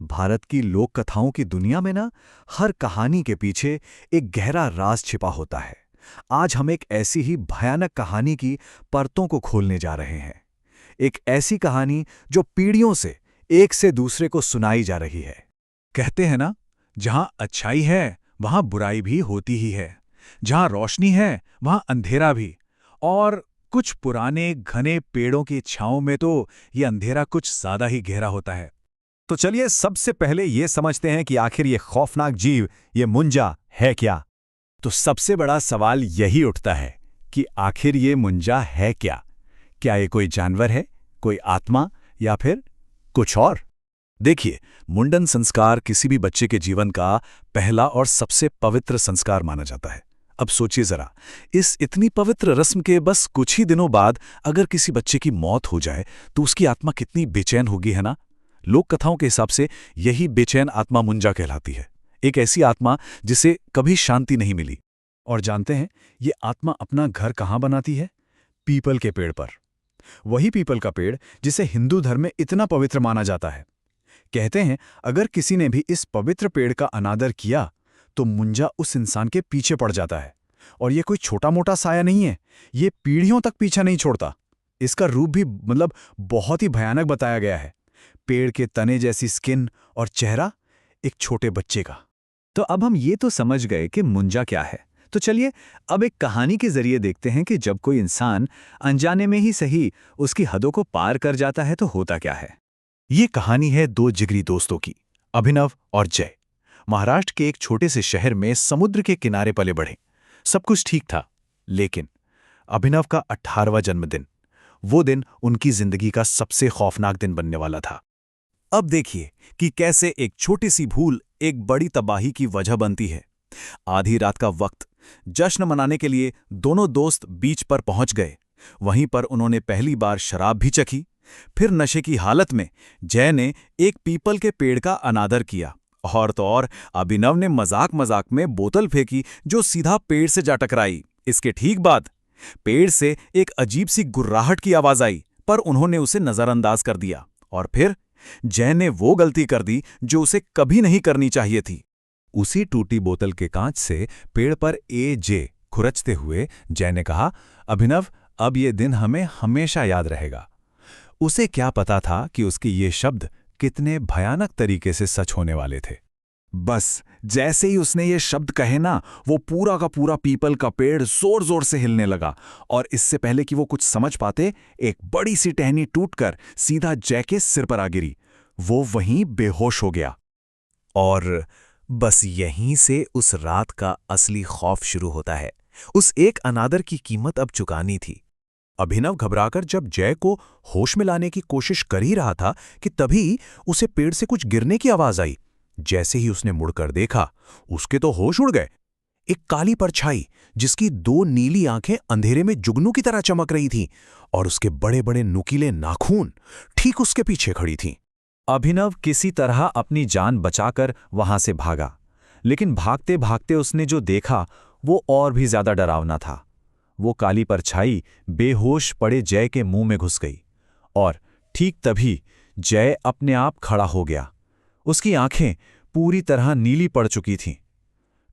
भारत की लोक कथाओं की दुनिया में ना हर कहानी के पीछे एक गहरा राज छिपा होता है। आज हम एक ऐसी ही भयानक कहानी की परतों को खोलने जा रहे हैं। एक ऐसी कहानी जो पीढ़ियों से एक से दूसरे को सुनाई जा रही है। कहते हैं ना, जहां अच्छाई है वहां बुराई भी होती ही है। जहां रोशनी है वहां अंधेरा भी। और कुछ पुराने घने पेड़ों की छांव में तो ये अंधेरा कुछ ज्यादा ही गहरा होता है। तो चलिए सबसे पहले ये समझते हैं कि आखिर ये खौफनाक जीव, ये मुंजा है क्या। तो सबसे बड़ा सवाल यही उठता है कि आखिर ये मुंजा है क्या। क्या ये कोई जानवर है, कोई आत्मा, या फिर कुछ और? देखिए, मुंडन संस्कार किसी भी बच्चे के जीवन का पहला और सबसे पवित्र संस्कार माना जाता है। अब सोचिए जरा, इस इतनी पवित्र रस्म के बस कुछ ही दिनों बाद अगर किसी बच्चे की मौत हो जाए तो उसकी आत्मा कितनी बेचैन होगी, है ना। लोक कथाओं के हिसाब से यही बेचैन आत्मा मुंजा कहलाती है। एक ऐसी आत्मा जिसे कभी शांति नहीं मिली। और जानते हैं ये आत्मा अपना घर कहाँ बनाती है? पीपल के पेड़ पर। वही पीपल का पेड़ जिसे हिंदू धर्म में इतना पवित्र माना जाता है। कहते हैं अगर किसी ने भी इस पवित्र पेड़ का अनादर किया तो मुंजा उस इंसान के पीछे पड़ जाता है। और ये कोई छोटा मोटा साया नहीं है, ये पीढ़ियों तक पीछा नहीं छोड़ता। इसका रूप भी बहुत ही भयानक बताया गया है। पेड़ के तने जैसी स्किन और चेहरा एक छोटे बच्चे का। तो अब हम ये तो समझ गए कि मुंजा क्या है। तो चलिए अब एक कहानी के जरिए देखते हैं कि जब कोई इंसान अनजाने में ही सही उसकी हदों को पार कर जाता है तो होता क्या है। ये कहानी है दो जिगरी दोस्तों की, अभिनव और जय। महाराष्ट्र के एक छोटे से शहर में समुद्र के किनारे पले बढ़े। सब कुछ ठीक था, लेकिन अभिनव का 18वां जन्मदिन, वो दिन उनकी जिंदगी का सबसे खौफनाक दिन बनने वाला था। अब देखिए कि कैसे एक छोटी सी भूल एक बड़ी तबाही की वजह बनती है। आधी रात का वक्त, जश्न मनाने के लिए दोनों दोस्त बीच पर पहुंच गए। वहीं पर उन्होंने पहली बार शराब भी चखी। फिर नशे की हालत में जय ने एक पीपल के पेड़ का अनादर किया, और तो और अभिनव ने मजाक मजाक में बोतल फेंकी जो सीधा पेड़ से जा टकराई। इसके ठीक बाद पेड़ से एक अजीब सी गुर्राहट की आवाज आई, पर उन्होंने उसे नजरअंदाज कर दिया। और फिर जय ने वो गलती कर दी जो उसे कभी नहीं करनी चाहिए थी। उसी टूटी बोतल के कांच से पेड़ पर ए खुरचते हुए जय ने कहा, अभिनव, अब ये दिन हमें हमेशा याद रहेगा। उसे क्या पता था कि उसके ये शब्द कितने भयानक तरीके से सच होने वाले थे। बस जैसे ही उसने ये शब्द कहे ना, वो पूरा का पूरा पीपल का पेड़ जोर जोर से हिलने लगा। और इससे पहले कि वो कुछ समझ पाते, एक बड़ी सी टहनी टूटकर सीधा जय के सिर पर आ गिरी। वो वहीं बेहोश हो गया। और बस यहीं से उस रात का असली खौफ शुरू होता है। उस एक अनादर की कीमत अब चुकानी थी। अभिनव घबराकर जब जय को होश में लाने की कोशिश कर ही रहा था कि तभी उसे पेड़ से कुछ गिरने की आवाज आई। जैसे ही उसने मुड़कर देखा, उसके तो होश उड़ गए। एक काली परछाई जिसकी दो नीली आंखें अंधेरे में जुगनू की तरह चमक रही थीं, और उसके बड़े बड़े नुकीले नाखून ठीक उसके पीछे खड़ी थीं। अभिनव किसी तरह अपनी जान बचाकर वहां से भागा, लेकिन भागते भागते उसने जो देखा वो और भी ज्यादा डरावना था। वो काली परछाई बेहोश पड़े जय के मुंह में घुस गई, और ठीक तभी जय अपने आप खड़ा हो गया। उसकी आंखें पूरी तरह नीली पड़ चुकी थीं।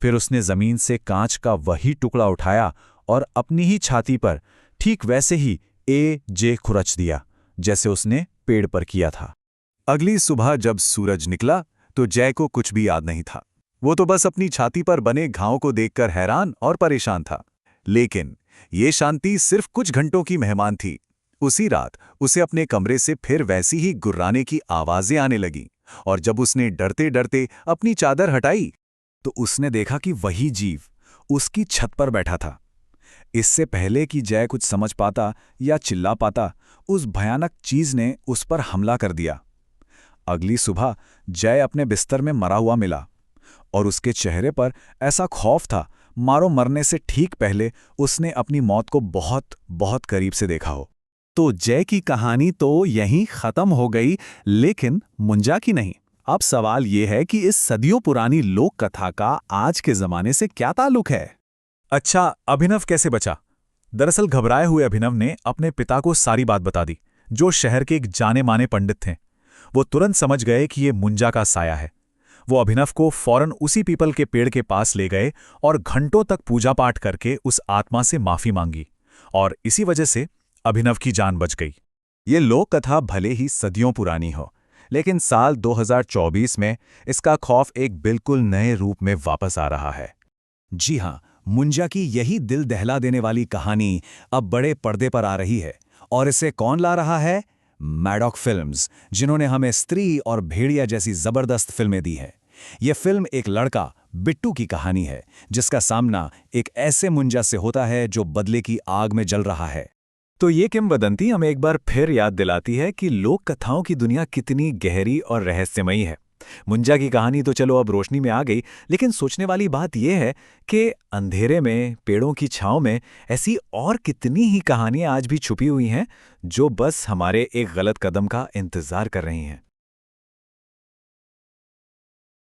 फिर उसने जमीन से कांच का वही टुकड़ा उठाया और अपनी ही छाती पर ठीक वैसे ही ए खुरच दिया जैसे उसने पेड़ पर किया था। अगली सुबह जब सूरज निकला तो जय को कुछ भी याद नहीं था। वो तो बस अपनी छाती पर बने घावों को देखकर हैरान और परेशान था। लेकिन ये शांति सिर्फ कुछ घंटों की मेहमान थी। उसी रात उसे अपने कमरे से फिर वैसी ही गुर्राने की आवाजें आने लगीं, और जब उसने डरते डरते अपनी चादर हटाई तो उसने देखा कि वही जीव उसकी छत पर बैठा था। इससे पहले कि जय कुछ समझ पाता या चिल्ला पाता, उस भयानक चीज ने उस पर हमला कर दिया। अगली सुबह जय अपने बिस्तर में मरा हुआ मिला, और उसके चेहरे पर ऐसा खौफ था मारो मरने से ठीक पहले उसने अपनी मौत को बहुत बहुत करीब से देखा हो। तो जय की कहानी तो यहीं खत्म हो गई, लेकिन मुंजा की नहीं। अब सवाल ये है कि इस सदियों पुरानी लोक कथा का आज के जमाने से क्या ताल्लुक है। अच्छा, अभिनव कैसे बचा? दरअसल घबराए हुए अभिनव ने अपने पिता को सारी बात बता दी, जो शहर के एक जाने माने पंडित थे। वो तुरंत समझ गए कि ये मुंजा का साया है। वो अभिनव को फौरन उसी पीपल के पेड़ के पास ले गए और घंटों तक पूजा पाठ करके उस आत्मा से माफी मांगी, और इसी वजह से अभिनव की जान बच गई। ये लोक कथा भले ही सदियों पुरानी हो, लेकिन साल 2024 में इसका खौफ एक बिल्कुल नए रूप में वापस आ रहा है। जी हाँ, मुंजा की यही दिल दहला देने वाली कहानी अब बड़े पर्दे पर आ रही है, और इसे कौन ला रहा है? मैडॉक फिल्म्स, जिन्होंने हमें स्त्री और भेड़िया जैसी जबरदस्त फिल्में दी हैं। ये फिल्म एक लड़का बिट्टू की कहानी है, जिसका सामना एक ऐसे मुंजा से होता है जो बदले की आग में जल रहा है। तो ये किंवदंती हमें एक बार फिर याद दिलाती है कि लोक कथाओं की दुनिया कितनी गहरी और रहस्यमयी है। मुंजा की कहानी तो चलो अब रोशनी में आ गई, लेकिन सोचने वाली बात यह है कि अंधेरे में, पेड़ों की छांव में ऐसी और कितनी ही कहानियां आज भी छुपी हुई हैं, जो बस हमारे एक गलत कदम का इंतजार कर रही हैं।